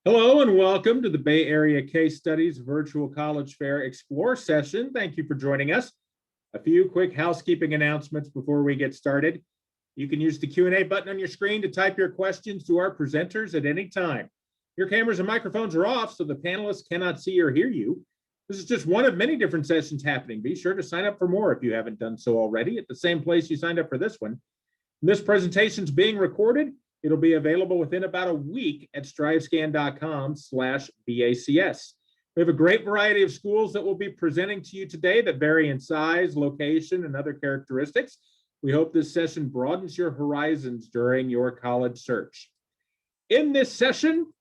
Hello and welcome to the Bay Area Case Studies Virtual College Fair Explore session. Thank you for joining us. A few quick housekeeping announcements before we get started. You can use the Q&A button on your screen to type your questions to our presenters at any time. Your cameras and microphones are off, so the panelists cannot see or hear you. This is just one of many different sessions happening. Be sure to sign up for more if you haven't done so already at the same place you signed up for this one. This presentation is being recorded. It'll be available within about a week at strivescan.com/BACS. We have a great variety of schools that we'll be presenting to you today that vary in size, location, and other characteristics. We hope this session broadens your horizons during your college search. In this session,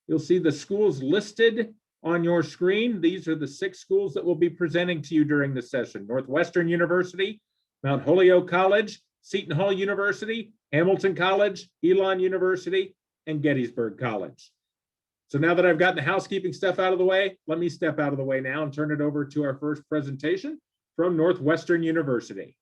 you'll see the schools listed on your screen. These are the 6 schools that we'll be presenting to you during this session: Northwestern University, Mount Holyoke College, Seton University, Hamilton College, Elon University, and Gettysburg College. So now that I've gotten the housekeeping stuff out of the way, let me step out of the way now and turn it over to our first presentation from Northwestern University.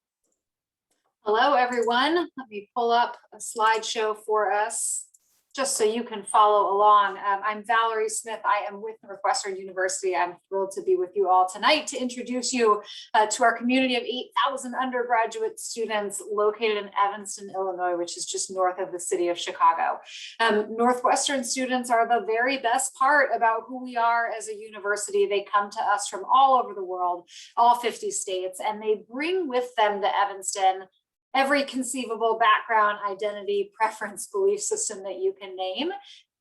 Hello, everyone. Let me pull up a slideshow for us, just so you can follow along. I'm Valerie Smith. I am with Northwestern University. I'm thrilled to be with you all tonight to introduce you to our community of 8,000 undergraduate students located in Evanston, Illinois, which is just north of the city of Chicago. Northwestern students are the very best part about who we are as a university. They come to us from all over the world, all 50 states, and they bring with them to Evanston every conceivable background, identity, preference, belief system that you can name.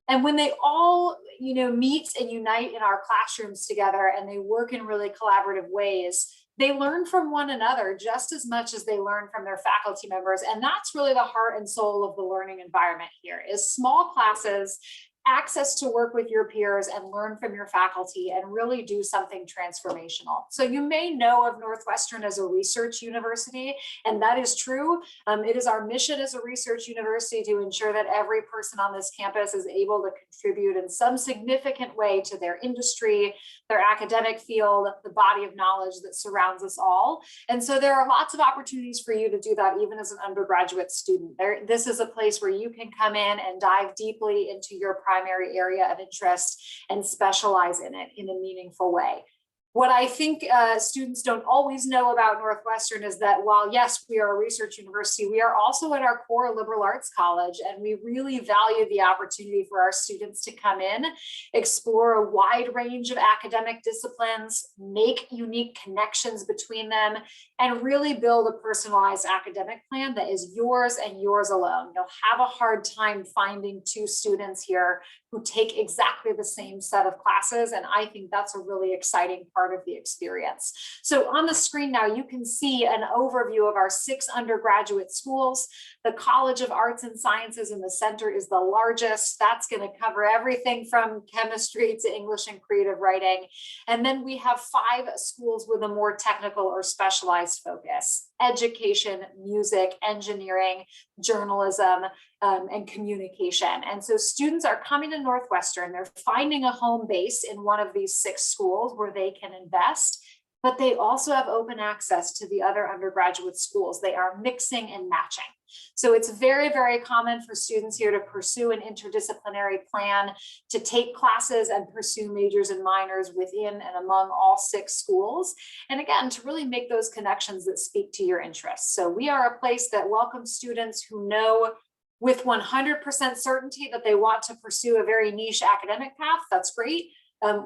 And when they all, meet and unite in our classrooms together and they work in really collaborative ways, they learn from one another just as much as they learn from their faculty members. And that's really the heart and soul of the learning environment here, is small classes, access to work with your peers and learn from your faculty and really do something transformational. So you may know of Northwestern as a research university, and that is true. It is our mission as a research university to ensure that every person on this campus is able to contribute in some significant way to their industry, their academic field, the body of knowledge that surrounds us all. And so there are lots of opportunities for you to do that even as an undergraduate student. This is a place where you can come in and dive deeply into your primary area of interest and specialize in it in a meaningful way. What I think students don't always know about Northwestern is that while, yes, we are a research university, we are also at our core a liberal arts college, and we really value the opportunity for our students to come in, explore a wide range of academic disciplines, make unique connections between them, and really build a personalized academic plan that is yours and yours alone. You'll have a hard time finding 2 students here who take exactly the same set of classes, and I think that's a really exciting part of the experience. So on the screen now, you can see an overview of our 6 undergraduate schools. The College of Arts and Sciences in the center is the largest. That's going to cover everything from chemistry to English and creative writing. And then we have 5 schools with a more technical or specialized focus: education, music, engineering, journalism, and communication. And so students are coming to Northwestern, they're finding a home base in one of these 6 schools where they can invest, but they also have open access to the other undergraduate schools. They are mixing and matching. So it's very, very common for students here to pursue an interdisciplinary plan, to take classes and pursue majors and minors within and among all 6 schools. And again, to really make those connections that speak to your interests. So we are a place that welcomes students who know with 100% certainty that they want to pursue a very niche academic path. That's great.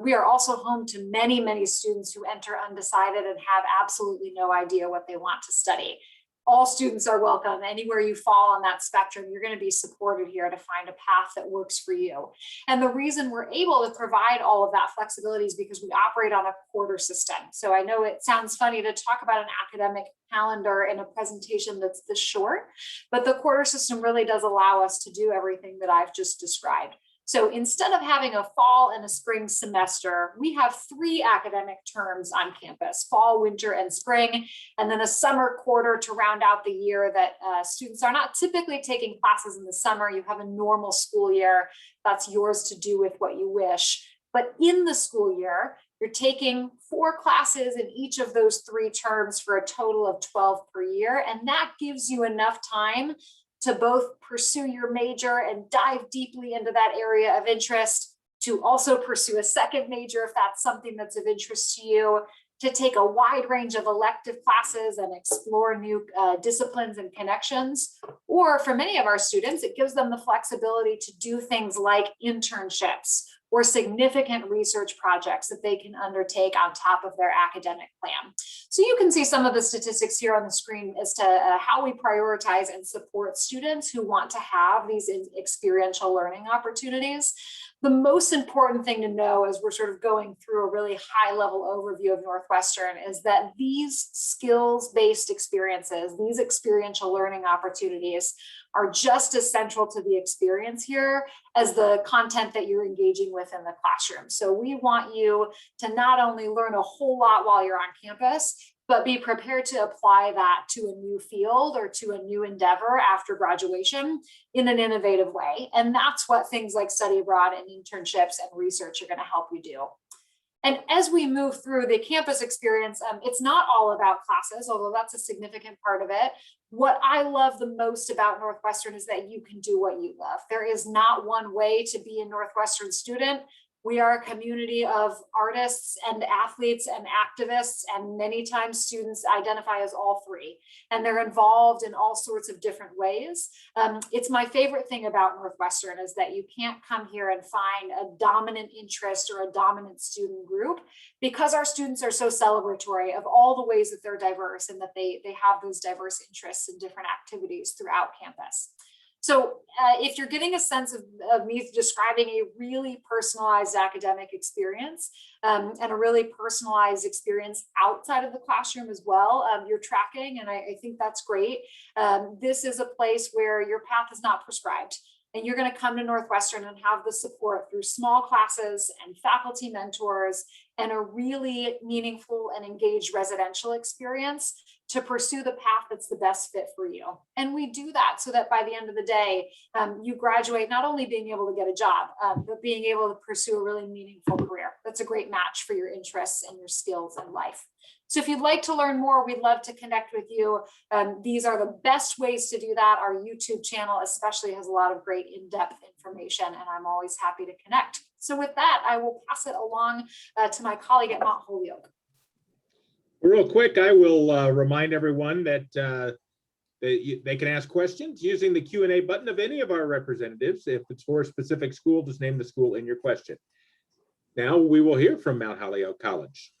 We are also home to many, many students who enter undecided and have absolutely no idea what they want to study. All students are welcome. Anywhere you fall on that spectrum, you're going to be supported here to find a path that works for you. And the reason we're able to provide all of that flexibility is because we operate on a quarter system. So I know it sounds funny to talk about an academic calendar in a presentation that's this short, but the quarter system really does allow us to do everything that I've just described. So instead of having a fall and a spring semester, we have 3 academic terms on campus: fall, winter, and spring, and then a summer quarter to round out the year that students are not typically taking classes in the summer. You have a normal school year that's yours to do with what you wish. But in the school year, you're taking 4 classes in each of those 3 terms for a total of 12 per year, and that gives you enough time to both pursue your major and dive deeply into that area of interest, to also pursue a second major if that's something that's of interest to you, to take a wide range of elective classes and explore new disciplines and connections. Or for many of our students, it gives them the flexibility to do things like internships or significant research projects that they can undertake on top of their academic plan. So you can see some of the statistics here on the screen as to how we prioritize and support students who want to have these experiential learning opportunities. The most important thing to know as we're sort of going through a really high level overview of Northwestern is that these skills-based experiences, these experiential learning opportunities are just as central to the experience here as the content that you're engaging with in the classroom. So we want you to not only learn a whole lot while you're on campus, but be prepared to apply that to a new field or to a new endeavor after graduation in an innovative way. And that's what things like study abroad and internships and research are going to help you do. And as we move through the campus experience, it's not all about classes, although that's a significant part of it. What I love the most about Northwestern is that you can do what you love. There is not one way to be a Northwestern student. We are a community of artists and athletes and activists, and many times students identify as all three, and they're involved in all sorts of different ways. It's my favorite thing about Northwestern is that you can't come here and find a dominant interest or a dominant student group, because our students are so celebratory of all the ways that they're diverse and that they have those diverse interests in different activities throughout campus. So if you're getting a sense of me describing a really personalized academic experience and a really personalized experience outside of the classroom as well, you're tracking, and I think that's great. This is a place where your path is not prescribed, and you're going to come to Northwestern and have the support through small classes and faculty mentors and a really meaningful and engaged residential experience to pursue the path that's the best fit for you. And we do that so that by the end of the day, you graduate not only being able to get a job, but being able to pursue a really meaningful career. That's a great match for your interests and your skills in life. So if you'd like to learn more, we'd love to connect with you. These are the best ways to do that. Our YouTube channel especially has a lot of great in-depth information, and I'm always happy to connect. So with that, I will pass it along to my colleague at Mount Holyoke. Real quick, I will remind everyone that they can ask questions using the Q&A button of any of our representatives. If it's for a specific school, just name the school in your question. Now we will hear from Mount Holyoke College.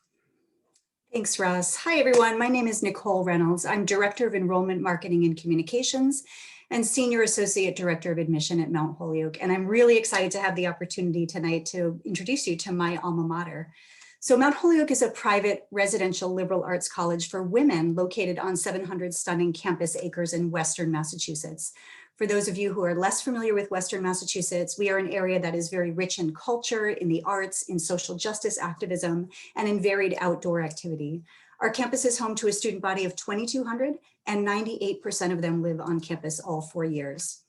Thanks, Russ. Hi, everyone. My name is Nicole Reynolds. I'm Director of Enrollment Marketing and Communications and Senior Associate Director of Admission at Mount Holyoke. And I'm really excited to have the opportunity tonight to introduce you to my alma mater. So Mount Holyoke is a private residential liberal arts college for women located on 700 stunning campus acres in Western Massachusetts. For those of you who are less familiar with Western Massachusetts, we are an area that is very rich in culture, in the arts, in social justice activism, and in varied outdoor activity. Our campus is home to a student body of 2,200, and 98% of them live on campus all 4 years.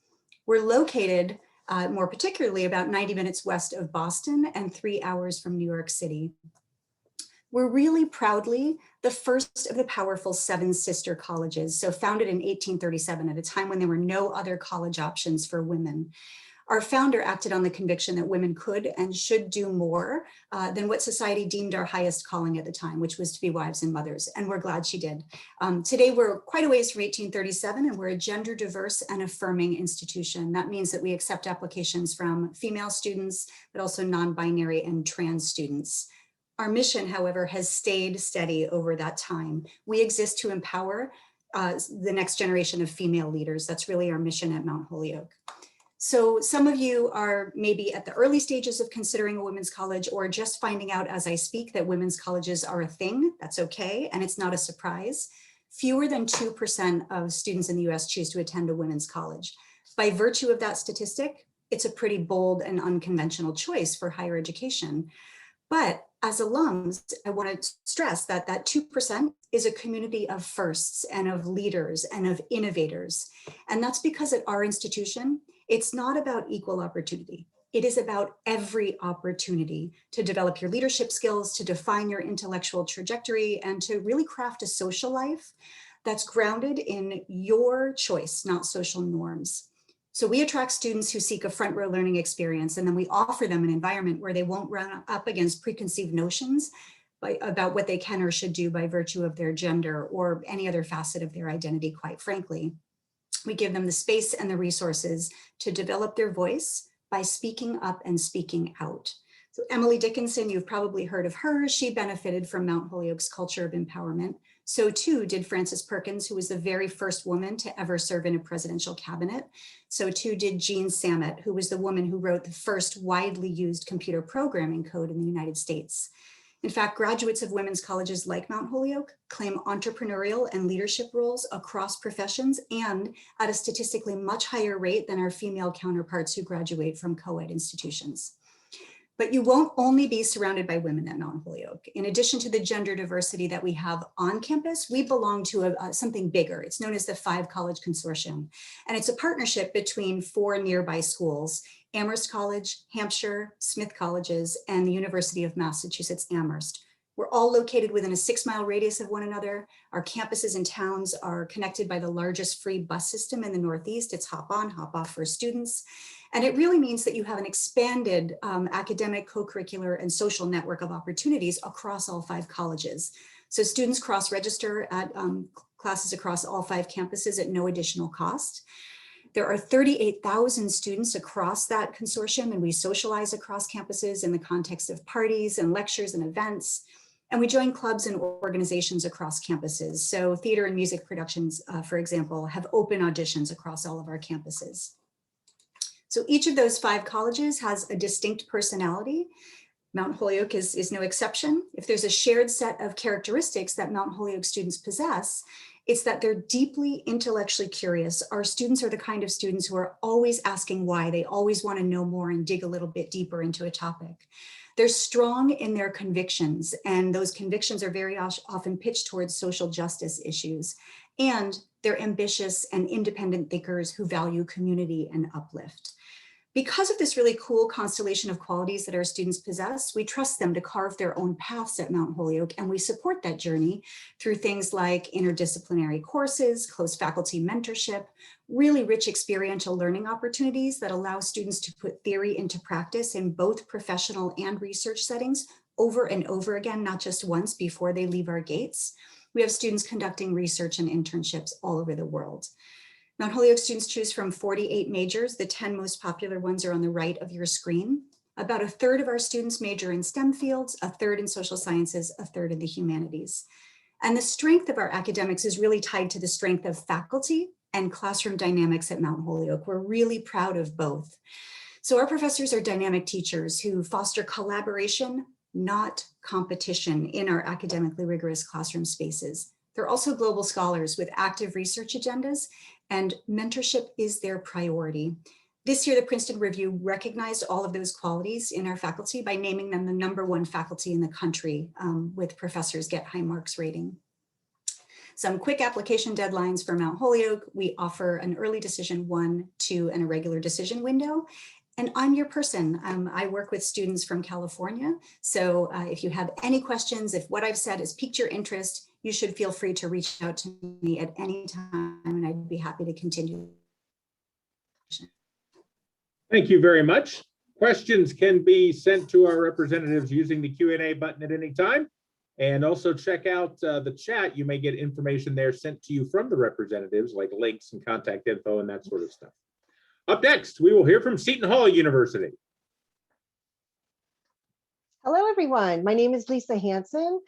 We're located more particularly about 90 minutes west of Boston and 3 hours from New York City. We're really proudly the first of the powerful 7 sister colleges, so founded in 1837 at a time when there were no other college options for women. Our founder acted on the conviction that women could and should do more than what society deemed our highest calling at the time, which was to be wives and mothers, and we're glad she did. Today, we're quite a ways from 1837, and we're a gender diverse and affirming institution. That means that we accept applications from female students, but also non-binary and trans students. Our mission, however, has stayed steady over that time. We exist to empower the next generation of female leaders. That's really our mission at Mount Holyoke. So some of you are maybe at the early stages of considering a women's college, or just finding out as I speak that women's colleges are a thing. That's okay, and it's not a surprise. Fewer than 2% of students in the US choose to attend a women's college. By virtue of that statistic, it's a pretty bold and unconventional choice for higher education. But as alums, I want to stress that that 2% is a community of firsts and of leaders and of innovators. And that's because at our institution, it's not about equal opportunity. It is about every opportunity to develop your leadership skills, to define your intellectual trajectory, and to really craft a social life that's grounded in your choice, not social norms. So we attract students who seek a front row learning experience, and then we offer them an environment where they won't run up against preconceived notions about what they can or should do by virtue of their gender or any other facet of their identity, quite frankly. We give them the space and the resources to develop their voice by speaking up and speaking out. So Emily Dickinson, you've probably heard of her. She benefited from Mount Holyoke's culture of empowerment. So too did Frances Perkins, who was the very first woman to ever serve in a presidential cabinet. So too did Jean Sammet, who was the woman who wrote the first widely used computer programming code in the United States. In fact, graduates of women's colleges like Mount Holyoke claim entrepreneurial and leadership roles across professions and at a statistically much higher rate than our female counterparts who graduate from co-ed institutions. But you won't only be surrounded by women at Mount Holyoke. In addition to the gender diversity that we have on campus, we belong to something bigger. It's known as the 5 College Consortium. And it's a partnership between 4 nearby schools: Amherst College, Hampshire, Smith Colleges, and the University of Massachusetts Amherst. We're all located within a 6-mile radius of one another. Our campuses and towns are connected by the largest free bus system in the Northeast. It's hop on, hop off for students. And it really means that you have an expanded academic, co-curricular, and social network of opportunities across all 5 colleges. So students cross-register at classes across all 5 campuses at no additional cost. There are 38,000 students across that consortium, and we socialize across campuses in the context of parties and lectures and events. And we join clubs and organizations across campuses. So theater and music productions, for example, have open auditions across all of our campuses. So each of those 5 colleges has a distinct personality. Mount Holyoke is no exception. If there's a shared set of characteristics that Mount Holyoke students possess, it's that they're deeply intellectually curious. Our students are the kind of students who are always asking why. They always want to know more and dig a little bit deeper into a topic. They're strong in their convictions, and those convictions are very often pitched towards social justice issues. And they're ambitious and independent thinkers who value community and uplift. Because of this really cool constellation of qualities that our students possess, we trust them to carve their own paths at Mount Holyoke, and we support that journey through things like interdisciplinary courses, close faculty mentorship, really rich experiential learning opportunities that allow students to put theory into practice in both professional and research settings over and over again, not just once before they leave our gates. We have students conducting research and internships all over the world. Mount Holyoke students choose from 48 majors. The 10 most popular ones are on the right of your screen. About 1/3 of our students major in STEM fields, 1/3 in social sciences, 1/3 in the humanities. And the strength of our academics is really tied to the strength of faculty and classroom dynamics at Mount Holyoke. We're really proud of both. So our professors are dynamic teachers who foster collaboration, not competition, in our academically rigorous classroom spaces. They're also global scholars with active research agendas, and mentorship is their priority. This year, the Princeton Review recognized all of those qualities in our faculty by naming them the #1 faculty in the country with Professors Get High Marks rating. Some quick application deadlines for Mount Holyoke. We offer an early decision 1, 2, and a regular decision window. And I'm your person. I work with students from California. So if you have any questions, if what I've said has piqued your interest, you should feel free to reach out to me at any time, and I'd be happy to continue. Thank you very much. Questions can be sent to our representatives using the Q&A button at any time. And also check out the chat. You may get information there sent to you from the representatives, like links and contact info and that sort of stuff. Up next, we will hear from Seton University. Hello, everyone. My name is Lisa Hansen.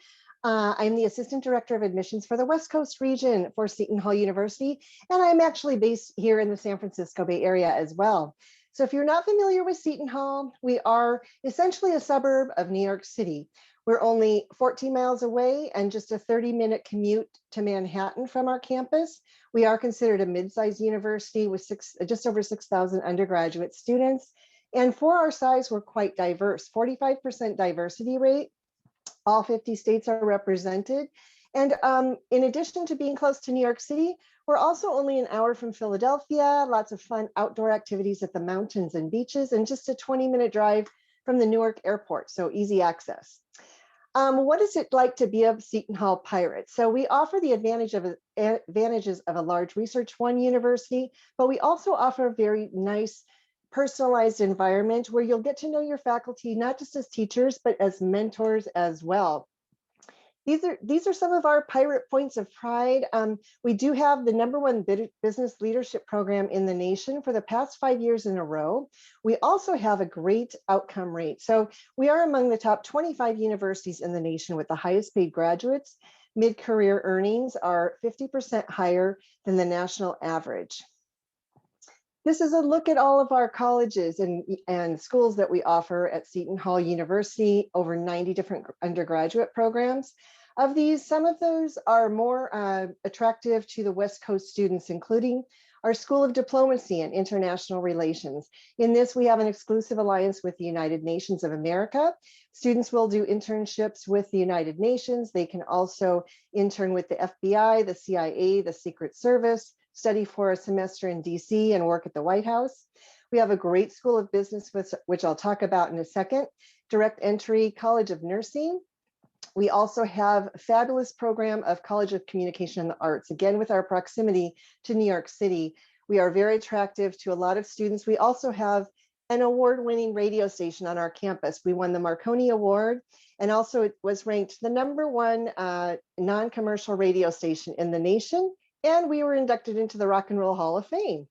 I'm the Assistant Director of Admissions for the West Coast region for Seton University, and I'm actually based here in the San Francisco Bay Area as well. So if you're not familiar with Seton Hall, we are essentially a suburb of New York City. We're only 14 miles away and just a 30-minute commute to Manhattan from our campus. We are considered a mid-sized university with just over 6,000 undergraduate students. And for our size, we're quite diverse, 45% diversity rate. All 50 states are represented. And in addition to being close to New York City, we're also only an hour from Philadelphia, lots of fun outdoor activities at the mountains and beaches, and just a 20-minute drive from the Newark airport, so easy access. What is it like to be a Seton Hall pirate? So we offer the advantages of a large Research One university, but we also offer a very nice personalized environment where you'll get to know your faculty, not just as teachers, but as mentors as well. These are some of our pirate points of pride. We do have the #1 business leadership program in the nation for the past 5 years in a row. We also have a great outcome rate. So we are among the top 25 universities in the nation with the highest paid graduates. Mid-career earnings are 50% higher than the national average. This is a look at all of our colleges and schools that we offer at Seton Hall University, over 90 different undergraduate programs. Of these, some of those are more attractive to the West Coast students, including our School of Diplomacy and International Relations. In this, we have an exclusive alliance with the United Nations of America. Students will do internships with the United Nations. They can also intern with the FBI, the CIA, the Secret Service, study for a semester in DC, and work at the White House. We have a great School of Business, which I'll talk about in a second, direct entry College of Nursing. We also have a fabulous program of College of Communication and the Arts. Again, with our proximity to New York City, we are very attractive to a lot of students. We also have an award-winning radio station on our campus. We won the Marconi Award, and also it was ranked the #1 non-commercial radio station in the nation, and we were inducted into the Rock and Roll Hall of Fame.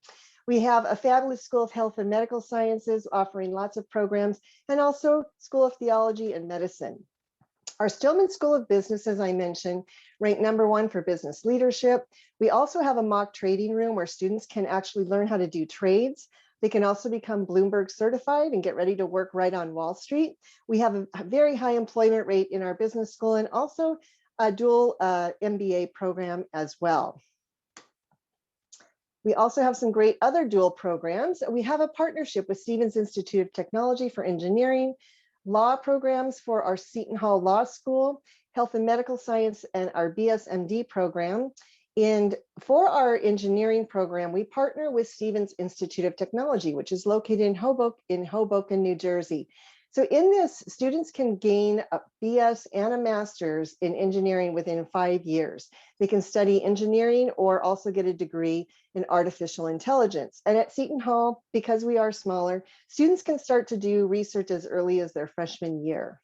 We have a fabulous School of Health and Medical Sciences offering lots of programs, and also School of Theology and Medicine. Our Stillman School of Business, as I mentioned, ranked #1 for business leadership. We also have a mock trading room where students can actually learn how to do trades. They can also become Bloomberg certified and get ready to work right on Wall Street. We have a very high employment rate in our business school, and also a dual MBA program as well. We also have some great other dual programs. We have a partnership with Stevens Institute of Technology for Engineering, law programs for our Seton Hall Law School, Health and Medical Science, and our BSMD program. And for our engineering program, we partner with Stevens Institute of Technology, which is located in Hoboken, New Jersey. So in this, students can gain a BS and a master's in engineering within 5 years. They can study engineering or also get a degree in artificial intelligence. And at Seton Hall, because we are smaller, students can start to do research as early as their freshman year.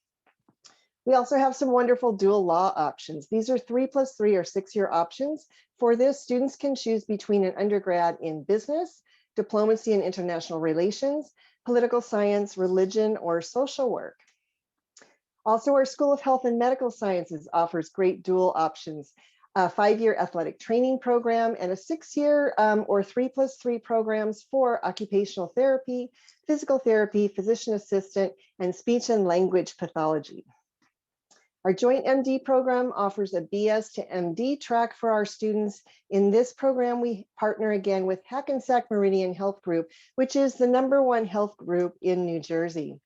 We also have some wonderful dual law options. These are 3+3 or 6-year options. For this, students can choose between an undergrad in business, diplomacy and international relations, political science, religion, or social work. Also, our School of Health and Medical Sciences offers great dual options, a 5-year athletic training program and a 6-year or 3+3 programs for occupational therapy, physical therapy, physician assistant, and speech and language pathology. Our joint MD program offers a BS to MD track for our students. In this program, we partner again with Hackensack Meridian Health Group, which is the #1 health group in New Jersey.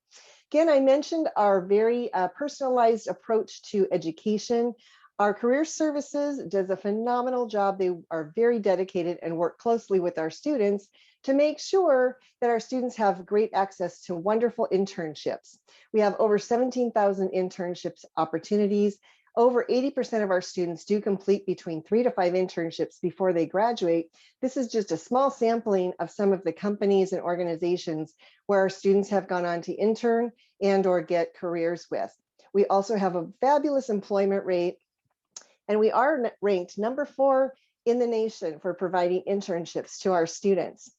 Again, I mentioned our very personalized approach to education. Our career services does a phenomenal job. They are very dedicated and work closely with our students to make sure that our students have great access to wonderful internships. We have over 17,000 internships opportunities. Over 80% of our students do complete between 3 to 5 internships before they graduate. This is just a small sampling of some of the companies and organizations where our students have gone on to intern and or get careers with. We also have a fabulous employment rate, and we are ranked #4 in the nation for providing internships to our students.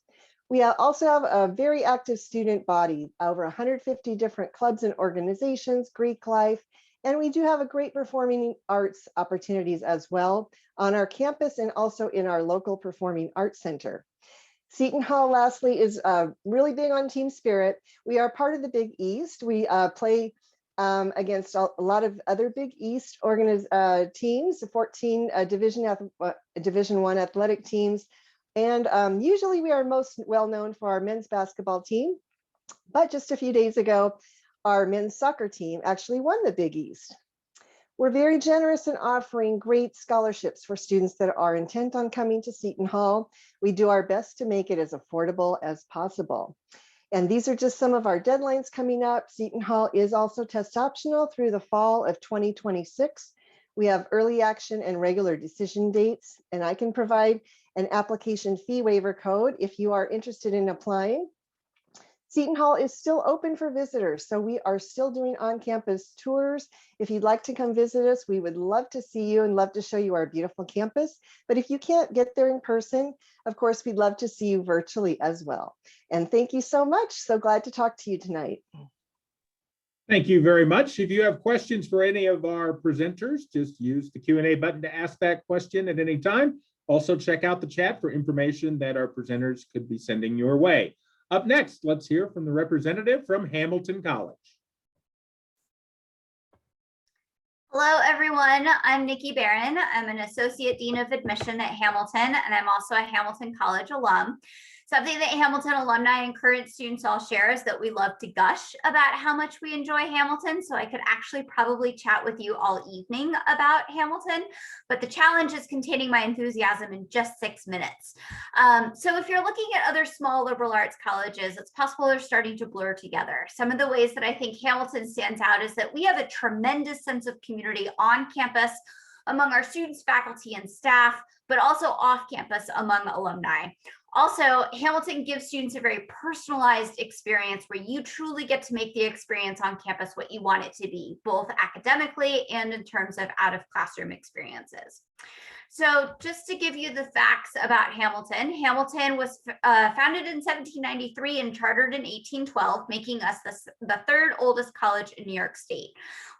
We also have a very active student body, over 150 different clubs and organizations, Greek life, and we do have a great performing arts opportunities as well on our campus and also in our local performing arts center. Seton Hall, lastly, is really big on team spirit. We are part of the Big East. We play against a lot of other Big East teams, 14 Division I athletic teams. And usually we are most well known for our men's basketball team, but just a few days ago, our men's soccer team actually won the Big East. We're very generous in offering great scholarships for students that are intent on coming to Seton Hall. We do our best to make it as affordable as possible. And these are just some of our deadlines coming up. Seton Hall is also test optional through the fall of 2026. We have early action and regular decision dates, and I can provide an application fee waiver code if you are interested in applying. Seton Hall is still open for visitors, so we are still doing on-campus tours. If you'd like to come visit us, we would love to see you and love to show you our beautiful campus. But if you can't get there in person, of course, we'd love to see you virtually as well. And thank you so much. So glad to talk to you tonight. Thank you very much. If you have questions for any of our presenters, just use the Q&A button to ask that question at any time. Also, check out the chat for information that our presenters could be sending your way. Up next, let's hear from the representative from Hamilton College. Hello, everyone. I'm Nikki Barron. I'm an Associate Dean of Admission at Hamilton, and I'm also a Hamilton College alum. Something that Hamilton alumni and current students all share is that we love to gush about how much we enjoy Hamilton. So I could actually probably chat with you all evening about Hamilton, but the challenge is containing my enthusiasm in just 6 minutes. So if you're looking at other small liberal arts colleges, it's possible they're starting to blur together. Some of the ways that I think Hamilton stands out is that we have a tremendous sense of community on campus among our students, faculty, and staff, but also off campus among alumni. Also, Hamilton gives students a very personalized experience where you truly get to make the experience on campus what you want it to be, both academically and in terms of out of classroom experiences. So just to give you the facts about Hamilton, Hamilton was founded in 1793 and chartered in 1812, making us the third oldest college in New York State.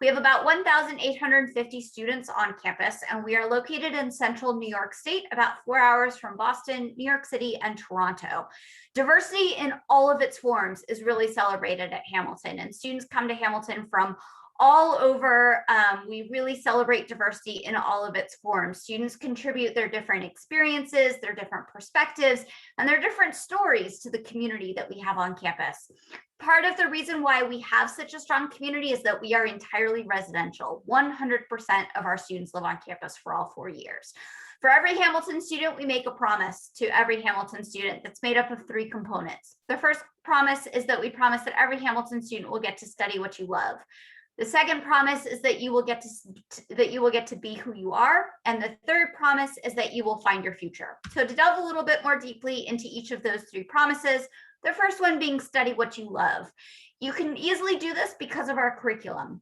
We have about 1,850 students on campus, and we are located in central New York State, about 4 hours from Boston, New York City, and Toronto. Diversity in all of its forms is really celebrated at Hamilton, and students come to Hamilton from all over. We really celebrate diversity in all of its forms. Students contribute their different experiences, their different perspectives, and their different stories to the community that we have on campus. Part of the reason why we have such a strong community is that we are entirely residential. 100% of our students live on campus for all 4 years. For every Hamilton student, we make a promise to every Hamilton student that's made up of 3 components. The first promise is that we promise that every Hamilton student will get to study what you love. The second promise is that you will get to be who you are. And the third promise is that you will find your future. So to delve a little bit more deeply into each of those 3 promises, the first one being study what you love. You can easily do this because of our curriculum.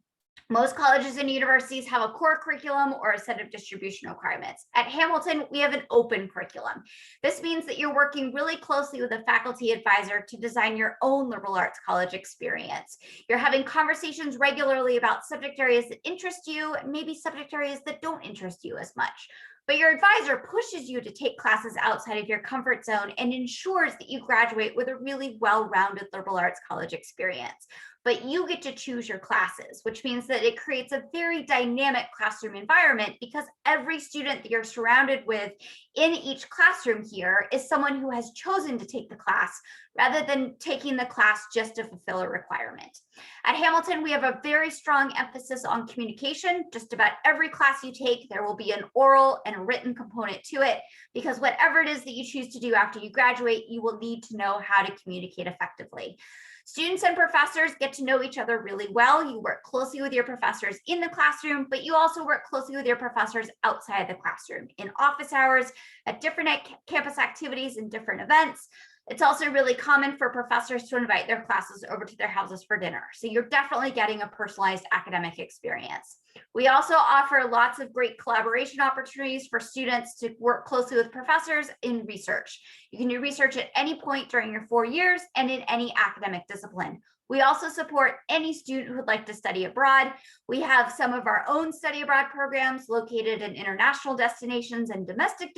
Most colleges and universities have a core curriculum or a set of distribution requirements. At Hamilton, we have an open curriculum. This means that you're working really closely with a faculty advisor to design your own liberal arts college experience. You're having conversations regularly about subject areas that interest you, and maybe subject areas that don't interest you as much. But your advisor pushes you to take classes outside of your comfort zone and ensures that you graduate with a really well-rounded liberal arts college experience. But you get to choose your classes, which means that it creates a very dynamic classroom environment because every student that you're surrounded with in each classroom here is someone who has chosen to take the class rather than taking the class just to fulfill a requirement. At Hamilton, we have a very strong emphasis on communication. Just about every class you take, there will be an oral and a written component to it, because whatever it is that you choose to do after you graduate, you will need to know how to communicate effectively. Students and professors get to know each other really well. You work closely with your professors in the classroom, but you also work closely with your professors outside the classroom, in office hours, at different campus activities and different events. It's also really common for professors to invite their classes over to their houses for dinner. So you're definitely getting a personalized academic experience. We also offer lots of great collaboration opportunities for students to work closely with professors in research. You can do research at any point during your 4 years and in any academic discipline. We also support any student who would like to study abroad. We have some of our own study abroad programs located in international destinations and domestic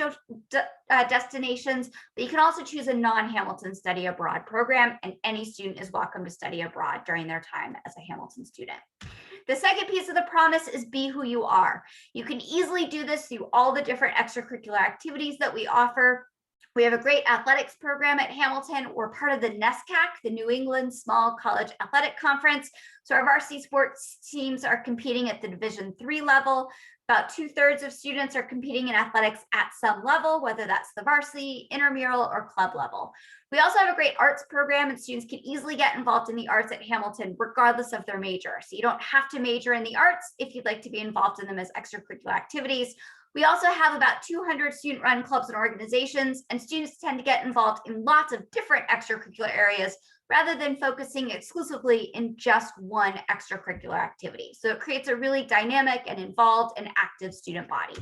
destinations, but you can also choose a non-Hamilton study abroad program, and any student is welcome to study abroad during their time as a Hamilton student. The second piece of the promise is be who you are. You can easily do this through all the different extracurricular activities that we offer. We have a great athletics program at Hamilton. We're part of the NESCAC, the New England Small College Athletic Conference. So our varsity sports teams are competing at the Division III level. About 2/3 of students are competing in athletics at some level, whether that's the varsity, intramural, or club level. We also have a great arts program, and students can easily get involved in the arts at Hamilton, regardless of their major. So you don't have to major in the arts if you'd like to be involved in them as extracurricular activities. We also have about 200 student-run clubs and organizations, and students tend to get involved in lots of different extracurricular areas rather than focusing exclusively in just one extracurricular activity. So it creates a really dynamic and involved and active student body.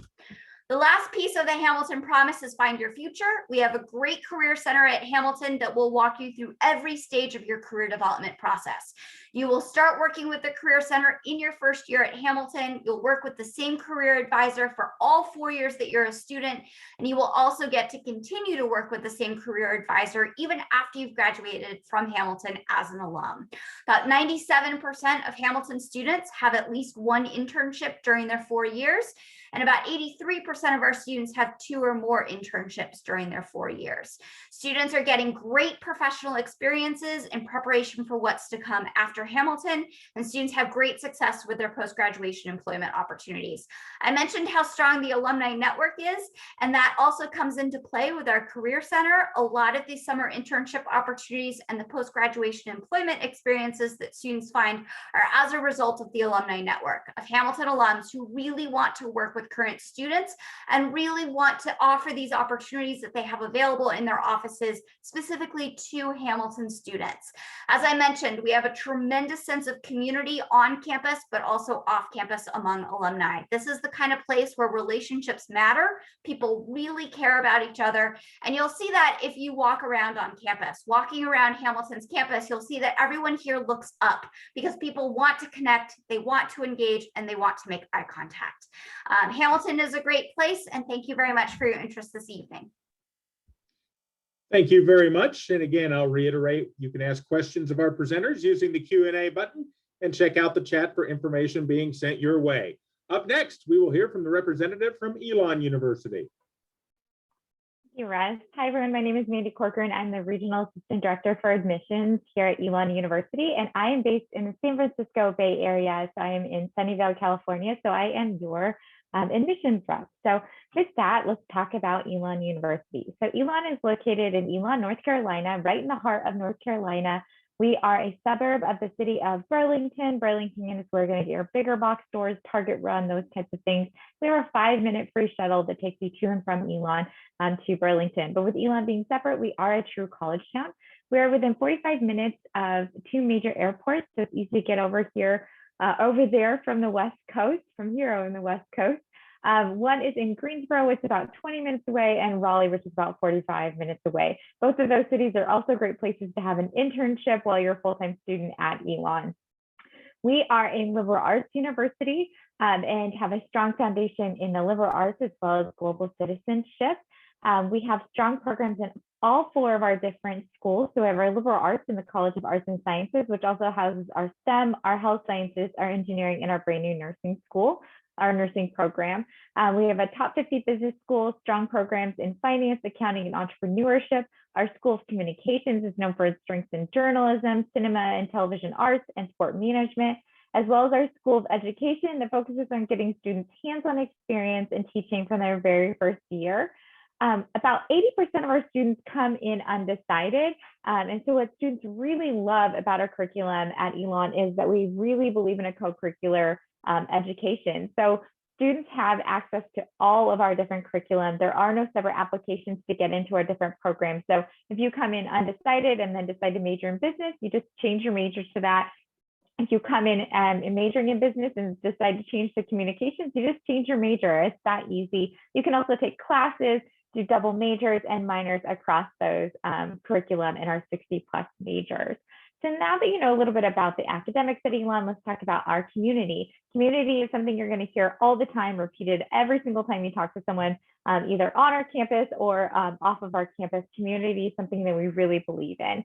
The last piece of the Hamilton Promise is Find Your Future. We have a great career center at Hamilton that will walk you through every stage of your career development process. You will start working with the Career Center in your first year at Hamilton. You'll work with the same career advisor for all 4 years that you're a student, and you will also get to continue to work with the same career advisor even after you've graduated from Hamilton as an alum. About 97% of Hamilton students have at least one internship during their 4 years, and about 83% of our students have 2 or more internships during their 4 years. Students are getting great professional experiences in preparation for what's to come after Hamilton, and students have great success with their post-graduation employment opportunities. I mentioned how strong the alumni network is, and that also comes into play with our Career Center. A lot of these summer internship opportunities and the post-graduation employment experiences that students find are as a result of the alumni network of Hamilton alums who really want to work with current students and really want to offer these opportunities that they have available in their offices specifically to Hamilton students. As I mentioned, we have a tremendous sense of community on campus, but also off campus among alumni. This is the kind of place where relationships matter. People really care about each other. And you'll see that if you walk around on campus. Walking around Hamilton's campus, you'll see that everyone here looks up because people want to connect, they want to engage, and they want to make eye contact. Hamilton is a great place, and thank you very much for your interest this evening. Thank you very much. And again, I'll reiterate, you can ask questions of our presenters using the Q&A button and check out the chat for information being sent your way. Up next, we will hear from the representative from Elon University. Thank you, Russ. Hi, everyone. My name is Mandy Corcoran. I'm the Regional Assistant Director for Admissions here at Elon University, and I am based in the San Francisco Bay Area. So I am in Sunnyvale, California. So I am your admissions rep. So with that, let's talk about Elon University. So Elon is located in Elon, North Carolina, right in the heart of North Carolina. We are a suburb of the city of Burlington. Burlington is where we're going to get your bigger box stores, Target Run, those types of things. We have a 5-minute free shuttle that takes you to and from Elon to Burlington. But with Elon being separate, we are a true college town. We are within 45 minutes of 2 major airports, so it's easy to get over here, over there from the West Coast, from here on the West Coast. One is in Greensboro, which is about 20 minutes away, and Raleigh, which is about 45 minutes away. Both of those cities are also great places to have an internship while you're a full-time student at Elon. We are a liberal arts university and have a strong foundation in the liberal arts as well as global citizenship. We have strong programs in all 4 of our different schools. So we have our liberal arts in the College of Arts and Sciences, which also houses our STEM, our health sciences, our engineering, and our brand new nursing school, our nursing program. We have a top 50 business school, strong programs in finance, accounting, and entrepreneurship. Our School of Communications is known for its strengths in journalism, cinema and television arts, and sport management, as well as our School of Education that focuses on getting students hands-on experience and teaching from their very first year. About 80% of our students come in undecided. And so what students really love about our curriculum at Elon is that we really believe in a co-curricular education. So students have access to all of our different curriculum. There are no separate applications to get into our different programs. So if you come in undecided and then decide to major in business, you just change your major to that. If you come in majoring in business and decide to change to communications, you just change your major. It's that easy. You can also take classes, do double majors and minors across those curriculum in our 60+ majors. So now that you know a little bit about the academics at Elon, let's talk about our community. Community is something you're going to hear all the time, repeated every single time you talk to someone, either on our campus or off of our campus. Community is something that we really believe in.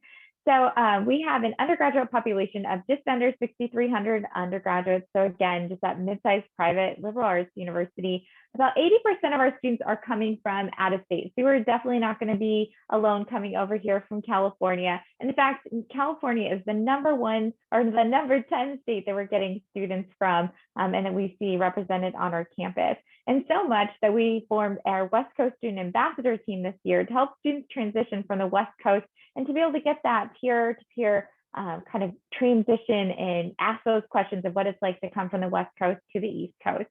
So we have an undergraduate population of just under 6,300 undergraduates. So again, just that mid-sized private liberal arts university. About 80% of our students are coming from out of state. So we're definitely not going to be alone coming over here from California. And in fact, California is the #1 or the #10 state that we're getting students from and that we see represented on our campus. And so much that we formed our West Coast Student Ambassador team this year to help students transition from the West Coast and to be able to get that peer-to-peer kind of transition and ask those questions of what it's like to come from the West Coast to the East Coast.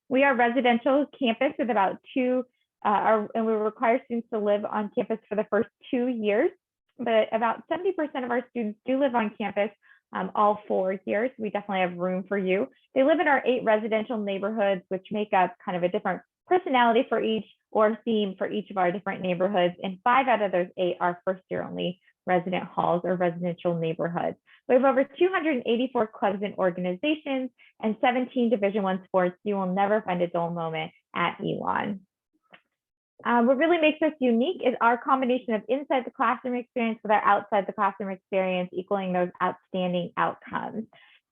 We are a residential campus with about and we require students to live on campus for the first 2 years, but about 70% of our students do live on campus all 4 years. We definitely have room for you. They live in our 8 residential neighborhoods, which make up kind of a different personality for each or theme for each of our different neighborhoods. And 5 out of those 8 are first-year only resident halls or residential neighborhoods. We have over 284 clubs and organizations and 17 Division I sports. You will never find a dull moment at Elon. What really makes us unique is our combination of inside the classroom experience with our outside the classroom experience, equaling those outstanding outcomes.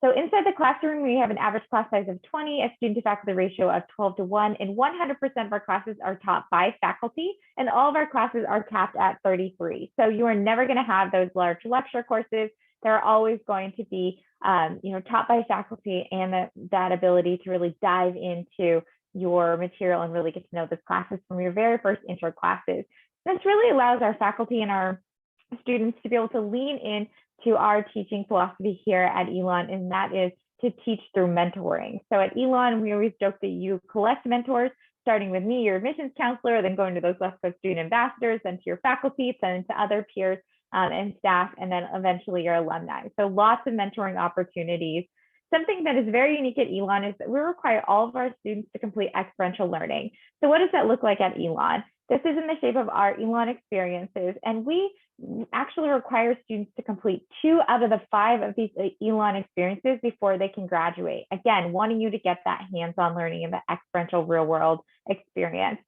So inside the classroom, we have an average class size of 20, a student to faculty ratio of 12:1, and 100% of our classes are taught by faculty, and all of our classes are capped at 33. So you are never going to have those large lecture courses. They're always going to be taught by faculty, and that ability to really dive into your material and really get to know those classes from your very first intro classes. This really allows our faculty and our students to be able to lean in to our teaching philosophy here at Elon, and that is to teach through mentoring. So at Elon, we always joke that you collect mentors, starting with me, your admissions counselor, then going to those West Coast student ambassadors, then to your faculty, then to other peers and staff, and then eventually your alumni. So lots of mentoring opportunities. Something that is very unique at Elon is that we require all of our students to complete experiential learning. So what does that look like at Elon? This is in the shape of our Elon experiences, and we actually require students to complete 2 out of the 5 of these Elon experiences before they can graduate. Again, wanting you to get that hands-on learning and the experiential real-world experience.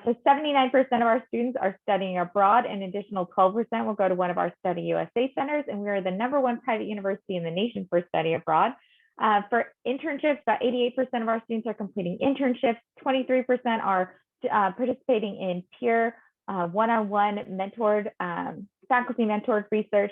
So 79% of our students are studying abroad, and an additional 12% will go to one of our Study USA centers, and we are the #1 private university in the nation for study abroad. For internships, about 88% of our students are completing internships, 23% are participating in peer one-on-one mentored, faculty mentored research.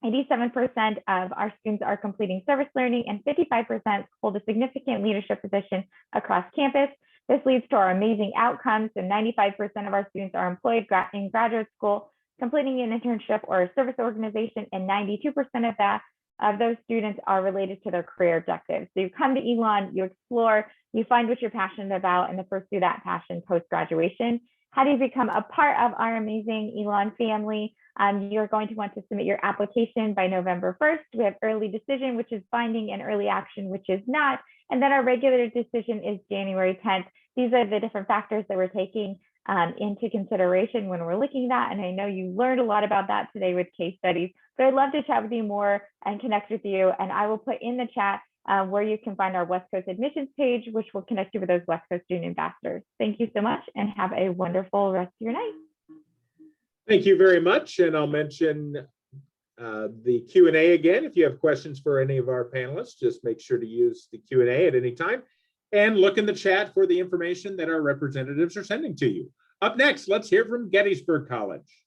87% of our students are completing service learning, and 55% hold a significant leadership position across campus. This leads to our amazing outcomes, and 95% of our students are employed in graduate school, completing an internship or a service organization, and 92% of those students are related to their career objectives. So you come to Elon, you explore, you find what you're passionate about, and then pursue that passion post-graduation. How do you become a part of our amazing Elon family? You're going to want to submit your application by November 1st. We have early decision, which is binding, and early action, which is not. And then our regular decision is January 10th. These are the different factors that we're taking into consideration when we're looking at that. And I know you learned a lot about that today with case studies, but I'd love to chat with you more and connect with you. And I will put in the chat where you can find our West Coast admissions page, which will connect you with those West Coast student ambassadors. Thank you so much, and have a wonderful rest of your night. Thank you very much. And I'll mention the Q&A again. If you have questions for any of our panelists, just make sure to use the Q&A at any time. And look in the chat for the information that our representatives are sending to you. Up next, let's hear from Gettysburg College.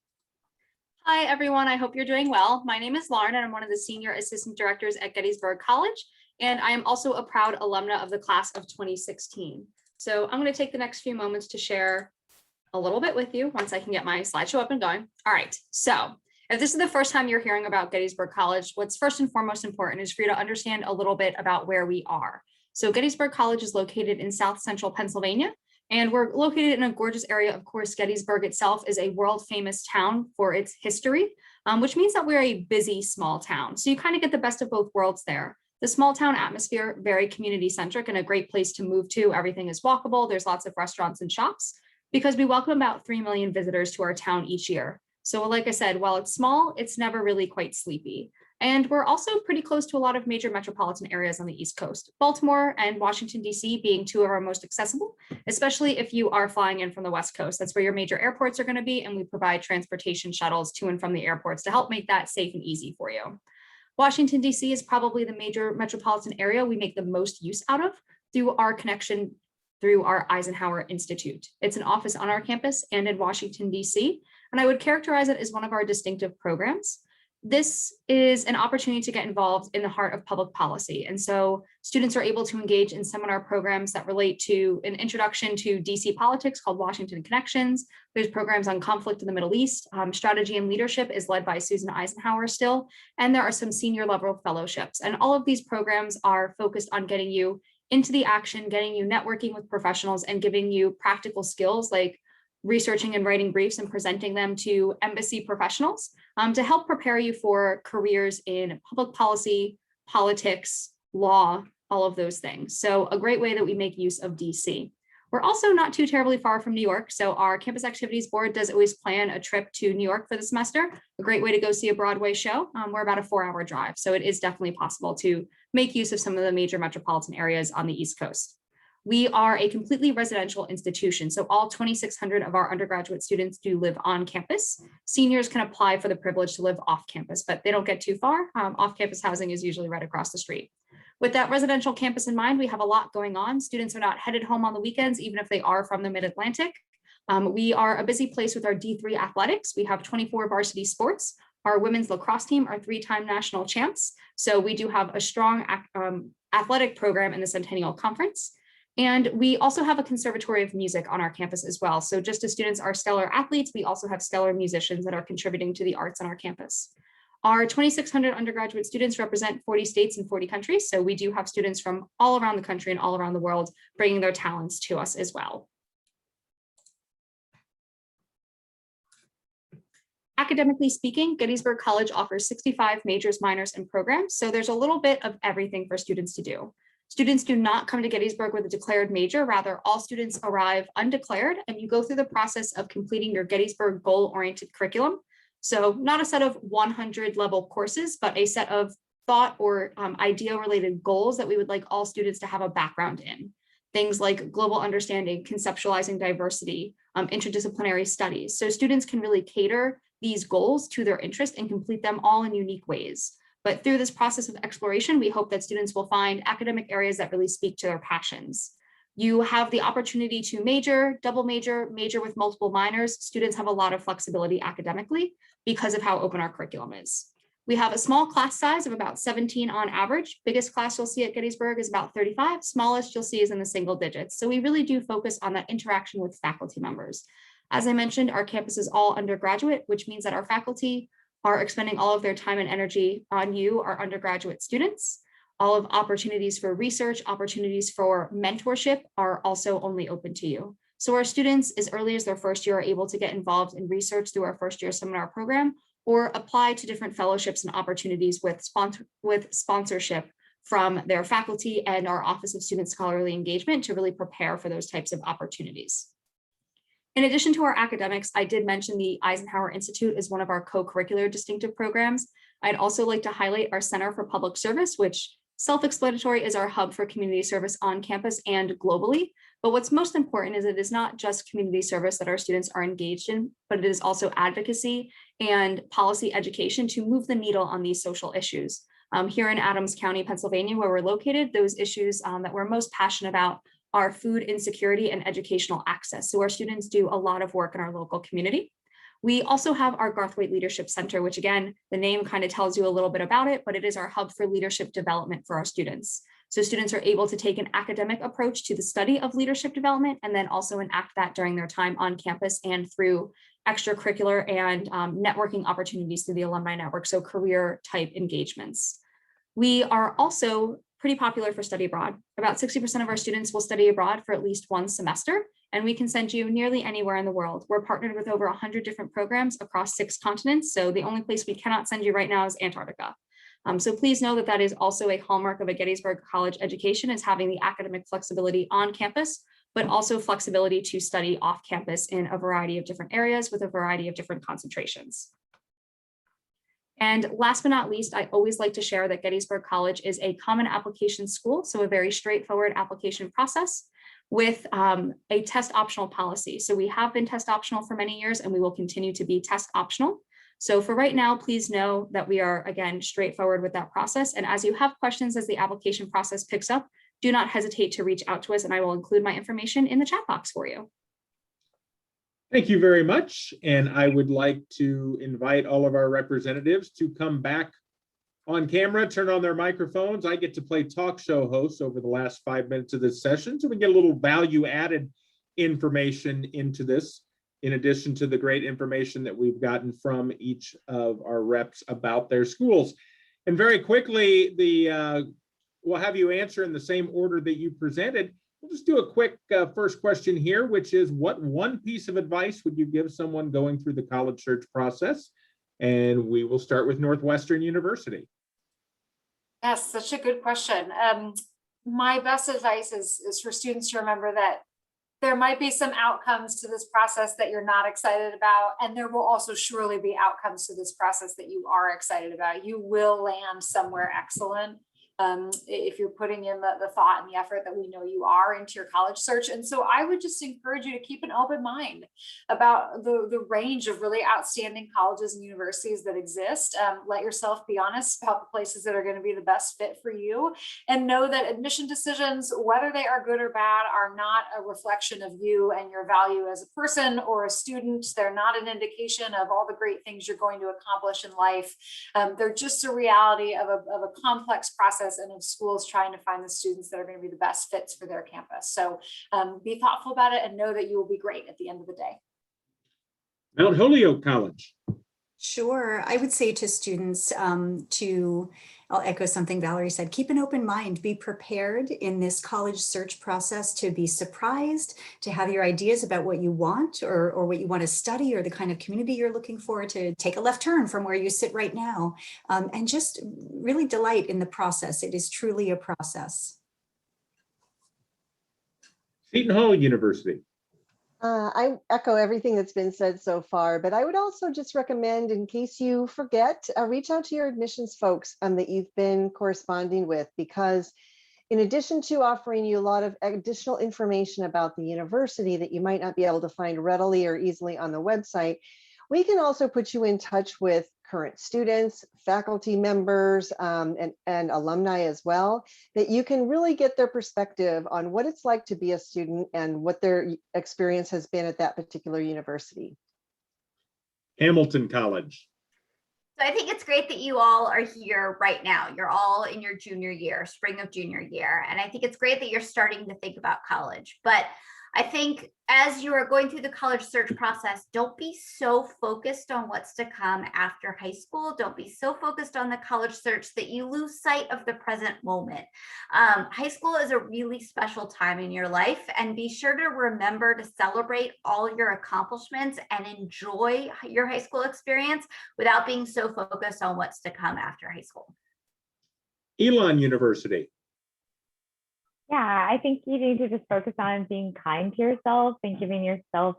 Hi, everyone. I hope you're doing well. My name is Lauren, and I'm one of the senior assistant directors at Gettysburg College. And I am also a proud alumna of the class of 2016. So I'm going to take the next few moments to share a little bit with you once I can get my slideshow up and going. All right. So if this is the first time you're hearing about Gettysburg College, what's first and foremost important is for you to understand a little bit about where we are. So Gettysburg College is located in South Central Pennsylvania, and we're located in a gorgeous area. Of course, Gettysburg itself is a world famous town for its history, which means that we're a busy small town. So you kind of get the best of both worlds there. The small town atmosphere, very community centric and a great place to move to. Everything is walkable. There's lots of restaurants and shops because we welcome about 3 million visitors to our town each year. So like I said, while it's small, it's never really quite sleepy. And we're also pretty close to a lot of major metropolitan areas on the East Coast, Baltimore and Washington, D.C. being two of our most accessible, especially if you are flying in from the West Coast. That's where your major airports are going to be, and we provide transportation shuttles to and from the airports to help make that safe and easy for you. Washington, D.C. is probably the major metropolitan area we make the most use out of through our connection through our Eisenhower Institute. It's an office on our campus and in Washington, D.C., and I would characterize it as one of our distinctive programs. This is an opportunity to get involved in the heart of public policy. And so students are able to engage in seminar programs that relate to an introduction to DC politics called Washington Connections. There's programs on conflict in the Middle East. Strategy and leadership is led by Susan Eisenhower still. And there are some senior level fellowships. And all of these programs are focused on getting you into the action, getting you networking with professionals, and giving you practical skills like researching and writing briefs and presenting them to embassy professionals to help prepare you for careers in public policy, politics, law, all of those things. So a great way that we make use of DC. We're also not too terribly far from New York. So our campus activities board does always plan a trip to New York for the semester. A great way to go see a Broadway show. We're about a 4-hour drive. So it is definitely possible to make use of some of the major metropolitan areas on the East Coast. We are a completely residential institution, so all 2,600 of our undergraduate students do live on campus. Seniors can apply for the privilege to live off campus, but they don't get too far. Off-campus housing is usually right across the street. With that residential campus in mind, we have a lot going on. Students are not headed home on the weekends, even if they are from the Mid-Atlantic. We are a busy place with our D3 athletics. We have 24 varsity sports. Our women's lacrosse team are 3-time national champs. So we do have a strong athletic program in the Centennial Conference. And we also have a conservatory of music on our campus as well. So just as students are stellar athletes, we also have stellar musicians that are contributing to the arts on our campus. Our 2,600 undergraduate students represent 40 states and 40 countries. So we do have students from all around the country and all around the world bringing their talents to us as well. Academically speaking, Gettysburg College offers 65 majors, minors, and programs. So there's a little bit of everything for students to do. Students do not come to Gettysburg with a declared major. Rather, all students arrive undeclared, and you go through the process of completing your Gettysburg goal-oriented curriculum. So not a set of 100 level courses, but a set of thought or idea-related goals that we would like all students to have a background in. Things like global understanding, conceptualizing diversity, interdisciplinary studies. So students can really cater these goals to their interest and complete them all in unique ways. But through this process of exploration, we hope that students will find academic areas that really speak to their passions. You have the opportunity to major, double major, major with multiple minors. Students have a lot of flexibility academically because of how open our curriculum is. We have a small class size of about 17 on average. Biggest class you'll see at Gettysburg is about 35. Smallest you'll see is in the single digits. So we really do focus on that interaction with faculty members. As I mentioned, our campus is all undergraduate, which means that our faculty are expending all of their time and energy on you, our undergraduate students. All of opportunities for research, opportunities for mentorship are also only open to you. So our students, as early as their first year, are able to get involved in research through our first year seminar program, or apply to different fellowships and opportunities with sponsorship from their faculty and our Office of Student Scholarly Engagement to really prepare for those types of opportunities. In addition to our academics, I did mention the Eisenhower Institute is one of our co-curricular distinctive programs. I'd also like to highlight our Center for Public Service, which self-explanatory is our hub for community service on campus and globally. But what's most important is it is not just community service that our students are engaged in, but it is also advocacy and policy education to move the needle on these social issues. Here in Adams County, Pennsylvania, where we're located, those issues that we're most passionate about are food insecurity and educational access. So our students do a lot of work in our local community. We also have our Garthwaite Leadership Center, which again, the name kind of tells you a little bit about it, but it is our hub for leadership development for our students. So students are able to take an academic approach to the study of leadership development and then also enact that during their time on campus and through extracurricular and networking opportunities through the alumni network, so career type engagements. We are also pretty popular for study abroad. About 60% of our students will study abroad for at least one semester, and we can send you nearly anywhere in the world. We're partnered with over 100 different programs across 6 continents, so the only place we cannot send you right now is Antarctica. So please know that that is also a hallmark of a Gettysburg College education, is having the academic flexibility on campus, but also flexibility to study off campus in a variety of different areas with a variety of different concentrations. And last but not least, I always like to share that Gettysburg College is a common application school, so a very straightforward application process with a test optional policy. So we have been test optional for many years, and we will continue to be test optional. So for right now, please know that we are, again, straightforward with that process. And as you have questions as the application process picks up, do not hesitate to reach out to us, and I will include my information in the chat box for you. Thank you very much. And I would like to invite all of our representatives to come back on camera, turn on their microphones. I get to play talk show host over the last 5 minutes of this session, so we get a little value added information into this, in addition to the great information that we've gotten from each of our reps about their schools. And very quickly, we'll have you answer in the same order that you presented. We'll just do a quick first question here, which is, what one piece of advice would you give someone going through the college search process? And we will start with Northwestern University. Yes, such a good question. My best advice is for students to remember that there might be some outcomes to this process that you're not excited about, and there will also surely be outcomes to this process that you are excited about. You will land somewhere excellent if you're putting in the thought and the effort that we know you are into your college search. And so I would just encourage you to keep an open mind about the range of really outstanding colleges and universities that exist. Let yourself be honest about the places that are going to be the best fit for you, and know that admission decisions, whether they are good or bad, are not a reflection of you and your value as a person or a student. They're not an indication of all the great things you're going to accomplish in life. They're just a reality of a complex process and of schools trying to find the students that are going to be the best fits for their campus. So be thoughtful about it and know that you will be great at the end of the day. Mount Holyoke College. Sure. I would say to students I'll echo something Valerie said, keep an open mind, be prepared in this college search process to be surprised, to have your ideas about what you want or what you want to study or the kind of community you're looking for, to take a left turn from where you sit right now, and just really delight in the process. It is truly a process. Seton University. I echo everything that's been said so far, but I would also just recommend, in case you forget, reach out to your admissions folks that you've been corresponding with, because in addition to offering you a lot of additional information about the university that you might not be able to find readily or easily on the website, we can also put you in touch with current students, faculty members, and alumni as well, that you can really get their perspective on what it's like to be a student and what their experience has been at that particular university. Hamilton College. So I think it's great that you all are here right now. You're all in your junior year, spring of junior year. And I think it's great that you're starting to think about college. But I think as you are going through the college search process, don't be so focused on what's to come after high school. Don't be so focused on the college search that you lose sight of the present moment. High school is a really special time in your life, and be sure to remember to celebrate all your accomplishments and enjoy your high school experience without being so focused on what's to come after high school. Elon University. Yeah, I think you need to just focus on being kind to yourself and giving yourself,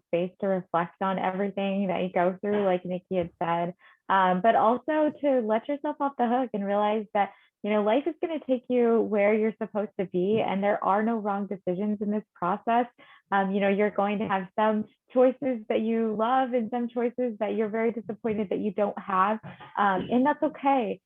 space to reflect on everything that you go through, like Nikki had said, but also to let yourself off the hook and realize that, life is going to take you where you're supposed to be, and there are no wrong decisions in this process. You're going to have some choices that you love and some choices that you're very disappointed that you don't have, and that's okay.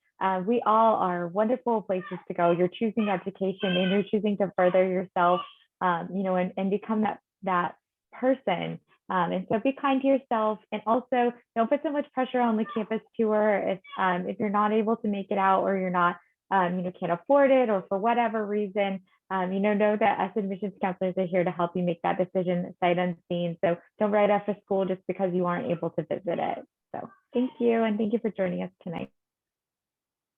We all are wonderful places to go. You're choosing education and you're choosing to further yourself, and become that person. And so be kind to yourself, and also don't put so much pressure on the campus tour. If you're not able to make it out, or you're not, can't afford it, or for whatever reason, know that us admissions counselors are here to help you make that decision sight unseen. So don't write off a school just because you aren't able to visit it. So thank you, and thank you for joining us tonight.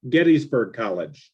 Gettysburg College.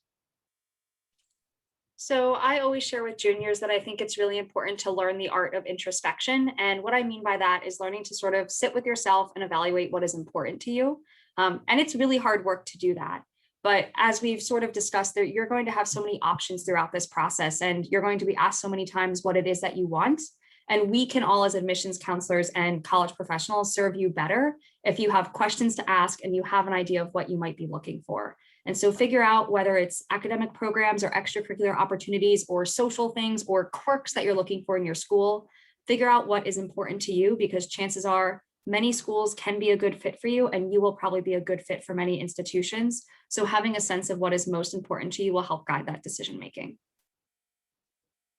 So I always share with juniors that I think it's really important to learn the art of introspection. And what I mean by that is learning to sort of sit with yourself and evaluate what is important to you. And it's really hard work to do that. But as we've sort of discussed, that you're going to have so many options throughout this process, and you're going to be asked so many times what it is that you want. And we can all, as admissions counselors and college professionals, serve you better if you have questions to ask and you have an idea of what you might be looking for. And so figure out whether it's academic programs or extracurricular opportunities or social things or quirks that you're looking for in your school. Figure out what is important to you, because chances are many schools can be a good fit for you and you will probably be a good fit for many institutions. So having a sense of what is most important to you will help guide that decision making.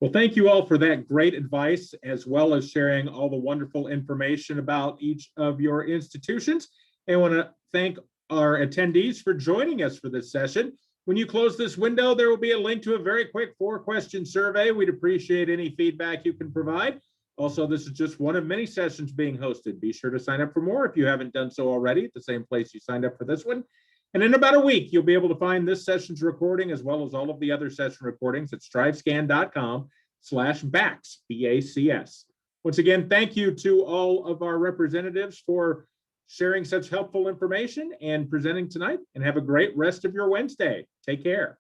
Well, thank you all for that great advice, as well as sharing all the wonderful information about each of your institutions. And I want to thank our attendees for joining us for this session. When you close this window, there will be a link to a very quick 4-question survey. We'd appreciate any feedback you can provide. Also, this is just one of many sessions being hosted. Be sure to sign up for more if you haven't done so already at the same place you signed up for this one. And in about a week, you'll be able to find this session's recording as well as all of the other session recordings at strivescan.com/BACS, B-A-C-S. Once again, thank you to all of our representatives for sharing such helpful information and presenting tonight, and have a great rest of your Wednesday. Take care.